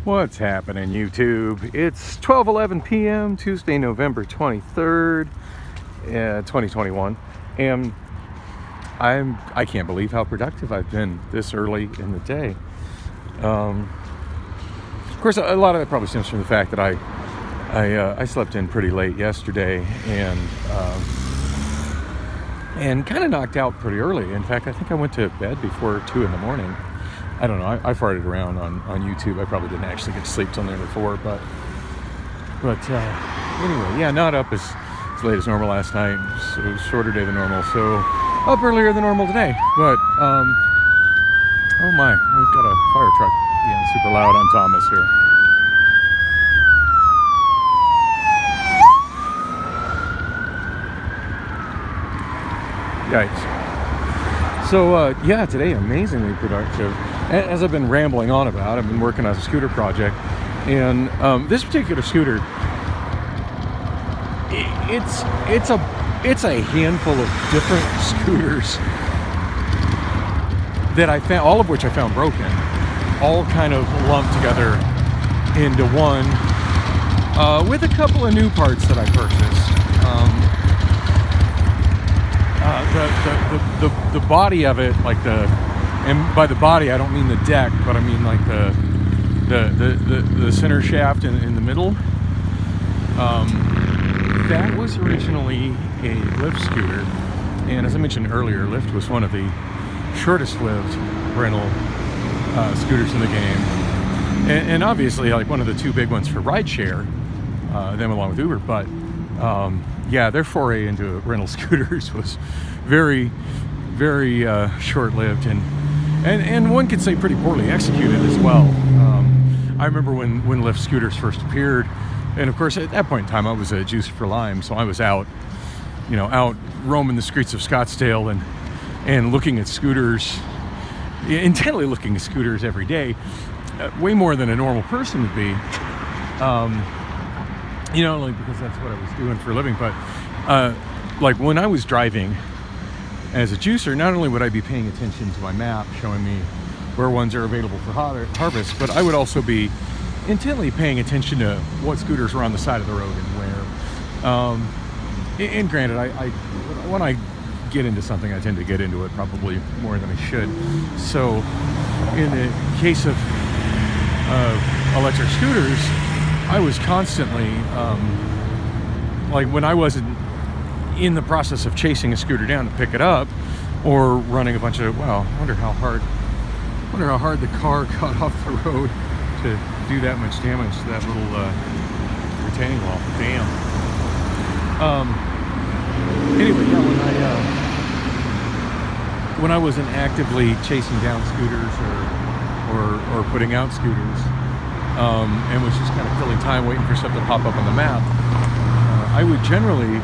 What's happening, YouTube? It's 12:11 p.m. Tuesday, November 23rd, 2021, and I can't believe how productive I've been this early in the day. Of course, a lot of it probably stems from the fact that I slept in pretty late yesterday and kind of knocked out pretty early. In fact, I think I went to bed before 2 in the morning. I don't know. I farted around on YouTube. I probably didn't actually get to sleep till nearly 4, but anyway, yeah, not up as late as normal last night. So it was a shorter day than normal, so up earlier than normal today. But oh my, we've got a fire truck being super loud on Thomas here. Yikes. So yeah, today amazingly productive. As I've been rambling on about, I've been working on a scooter project, and this particular scooter, it's a handful of different scooters that I found, all of which I found broken, all kind of lumped together into one, with a couple of new parts that I purchased. The body of it, like and by the body I don't mean the deck, but I mean like the center shaft in the middle. That was originally a Lyft scooter, and as I mentioned earlier, Lyft was one of the shortest lived rental scooters in the game, and obviously like one of the two big ones for rideshare, them along with Uber. But yeah, their foray into rental scooters was very, very short-lived, and one could say pretty poorly executed as well. I remember when Lyft scooters first appeared, and of course at that point in time I was a juicer for lime, so I was out roaming the streets of Scottsdale and looking at scooters, intently looking at scooters every day, way more than a normal person would be. Only because that's what I was doing for a living, but like when I was driving as a juicer, not only would I be paying attention to my map showing me where ones are available for harvest, but I would also be intently paying attention to what scooters were on the side of the road and where. And granted, I when I get into something, I tend to get into it probably more than I should. So in the case of electric scooters, I was constantly, like when I wasn't in the process of chasing a scooter down to pick it up, or running a bunch of, wow, I wonder how hard the car got off the road to do that much damage to that little retaining wall. Damn. Anyway, yeah, when I wasn't actively chasing down scooters or putting out scooters, and was just kind of filling time waiting for stuff to pop up on the map, I would generally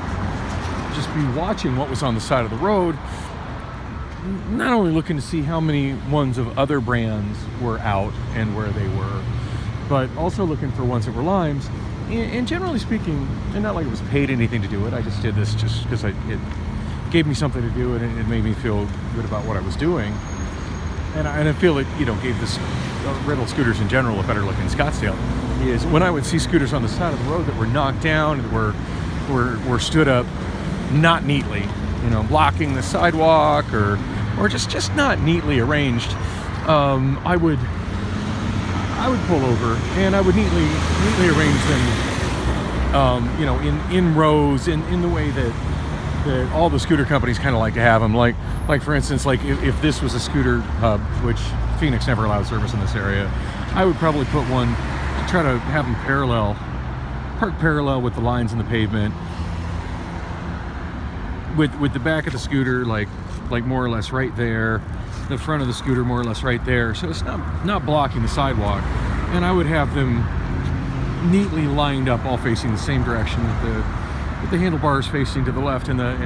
just be watching what was on the side of the road, not only looking to see how many ones of other brands were out and where they were, but also looking for ones that were limes. And generally speaking, and not like it was paid anything to do it, I just did this just because it gave me something to do, and it made me feel good about what I was doing. And I feel it, gave this rental scooters in general a better look in Scottsdale, is when I would see scooters on the side of the road that were knocked down and were stood up not neatly, blocking the sidewalk or just not neatly arranged. I would pull over and I would neatly arrange them, in rows, in the way that all the scooter companies kind of like to have them. Like for instance, like if this was a scooter hub, which Phoenix never allowed service in this area, I would probably put one to try to have them park parallel with the lines in the pavement, with the back of the scooter like more or less right there, the front of the scooter more or less right there, so it's not blocking the sidewalk. And I would have them neatly lined up, all facing the same direction, with the handlebars facing to the left, and the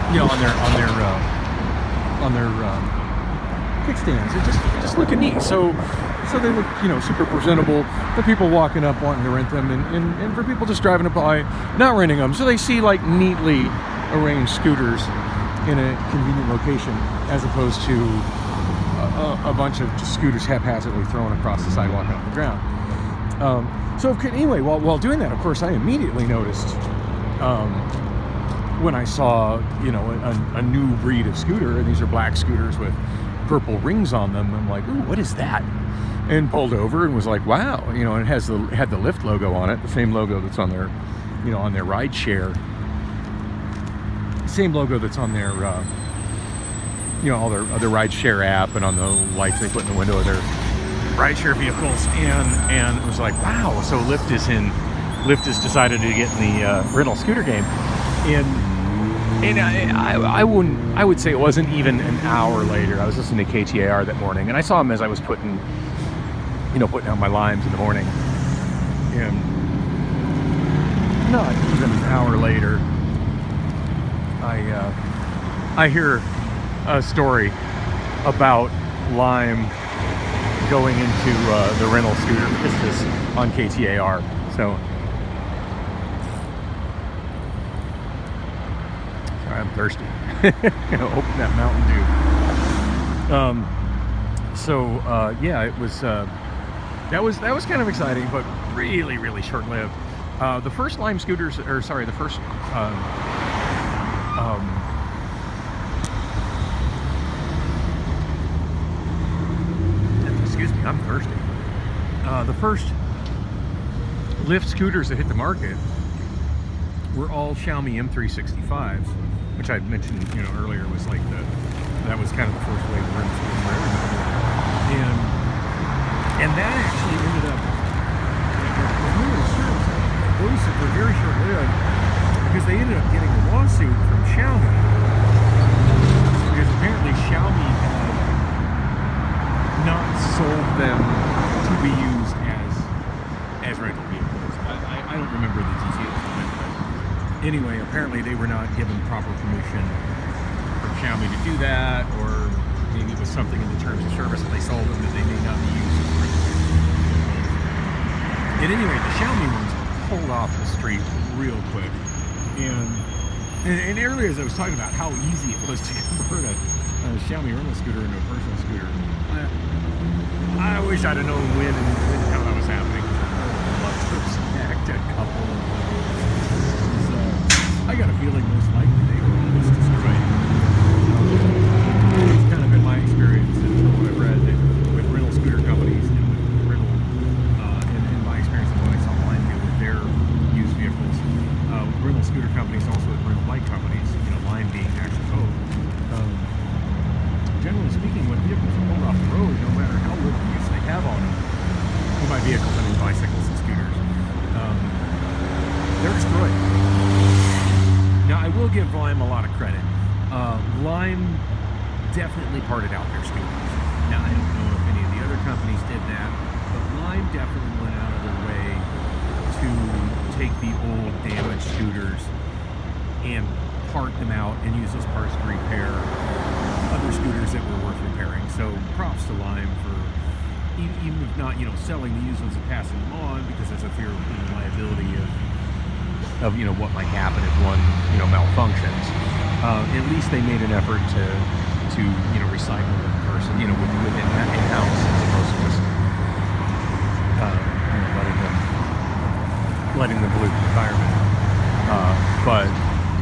on their kickstands. It just looking neat. So they look, super presentable for people walking up wanting to rent them, and for people just driving by not renting them. So they see like neatly arranged scooters in a convenient location, as opposed to a bunch of just scooters haphazardly thrown across the sidewalk and off the ground. So anyway, while doing that, of course, I immediately noticed when I saw, a new breed of scooter, and these are black scooters with purple rings on them. I'm like, ooh, what is that? And pulled over and was like, wow, and it had the Lyft logo on it, the same logo that's on their, on their ride share, same logo that's on their, all their ride share app and on the lights they put in the window of their ride share vehicles, and it was like, wow, so Lyft has decided to get in the rental scooter game, and I would say it wasn't even an hour later. I was listening to KTAR that morning, and I saw him as I was putting out my limes in the morning, and not even an hour later, I hear a story about Lime going into the rental scooter business on KTAR. So, sorry, I'm thirsty. Open that Mountain Dew. Yeah, it was. That was kind of exciting, but really, really short-lived. The first Lime scooters, the first. Excuse me, I'm thirsty. The first Lyft scooters that hit the market were all Xiaomi M365s, which I mentioned, earlier was like that was kind of the first wave of rental scooters for everybody. And that actually ended up, those were very short-lived because they ended up getting a lawsuit from Xiaomi, because apparently Xiaomi had not sold them to be used as rental vehicles. I don't remember the details of it, but anyway, apparently they were not given proper permission from Xiaomi to do that, or maybe it was something in the terms of service that they sold them that they may not be used as rental vehicles. At any rate, the Xiaomi ones pulled off the street real quick, and earlier as I was talking about how easy it was to convert a Xiaomi rental scooter into a personal scooter, I wish I'd have known when and how that was happening. I'd love to have snagged a couple of those. So I got a feeling most likely they were almost destroyed. It's kind of been my experience and what I've read that with rental scooter companies and with rental, in my experience and what I saw online do with their used vehicles, rental scooter companies, also with rental bike companies, Lime being actually both. Generally speaking, when vehicles are pulled off the road, no matter how little use they have on them, by vehicles I mean bicycles and scooters, they're destroyed. Now, I will give Lime a lot of credit. Lime definitely parted out their scooters. Now, I don't know if any of the other companies did that, but Lime definitely went out of their way to take the old damaged scooters and part them out and use those parts to repair other scooters that were worth repairing. So props to Lime for, even if not, selling the used ones and passing them on, because there's a fear of liability of what might happen if one malfunctions. At least they made an effort to recycle the person within that in-house, as opposed to just letting them pollute the environment.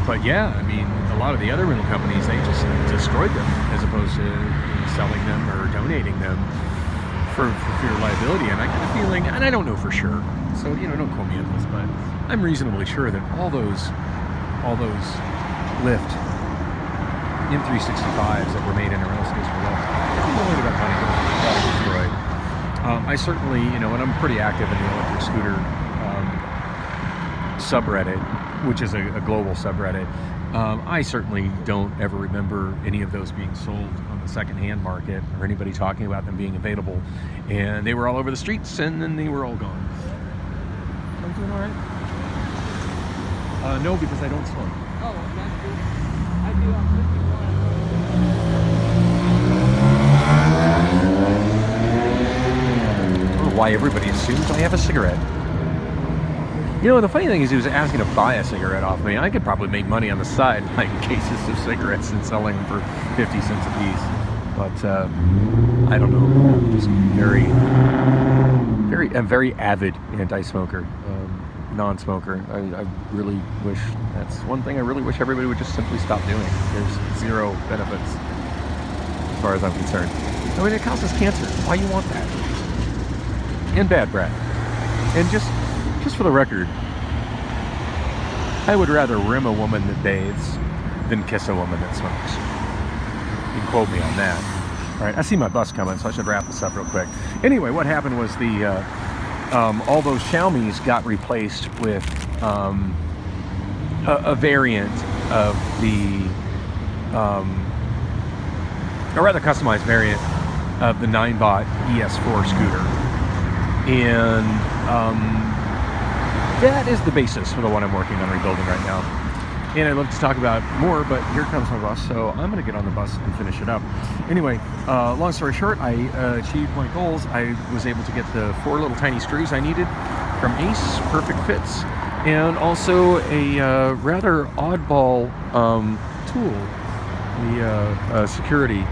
But yeah, I mean, a lot of the other rental companies, they just destroyed them as opposed to selling them or donating them for fear of liability. And I got a feeling, and I don't know for sure, so don't quote me on this, but I'm reasonably sure that all those Lyft M365s that were made in a rental space for Lyft, only got money got destroyed. I certainly, and I'm pretty active in the electric scooter subreddit, which is a global subreddit. I certainly don't ever remember any of those being sold on the secondhand market or anybody talking about them being available. And they were all over the streets, and then they were all gone. I'm doing all right. No, because I don't smoke. Oh, that's good. I do. I'm 51. I don't know why everybody assumes I have a cigarette. The funny thing is, he was asking to buy a cigarette off me. I could probably make money on the side, like cases of cigarettes, and selling them for 50 cents a piece. But I don't know. I'm just a very avid anti-smoker, non-smoker. I really wish, that's one thing I really wish everybody would just simply stop doing. There's zero benefits as far as I'm concerned. I mean, it causes cancer. Why you want that? And bad breath. And just for the record, I would rather rim a woman that bathes than kiss a woman that smokes. You can quote me on that. All right, I see my bus coming, so I should wrap this up real quick. Anyway, what happened was all those Xiaomis got replaced with a variant of a rather customized variant of the 9-bot ES4 scooter. And that is the basis for the one I'm working on rebuilding right now. And I'd love to talk about more, but here comes my bus, so I'm going to get on the bus and finish it up. Anyway, long story short, I achieved my goals. I was able to get the 4 little tiny screws I needed from Ace, perfect fits, and also a rather oddball tool, the security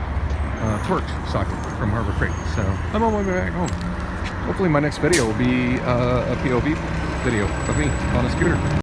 torch socket from Harbor Freight. So I'm on my way back home. Hopefully my next video will be a POV video of me on a scooter.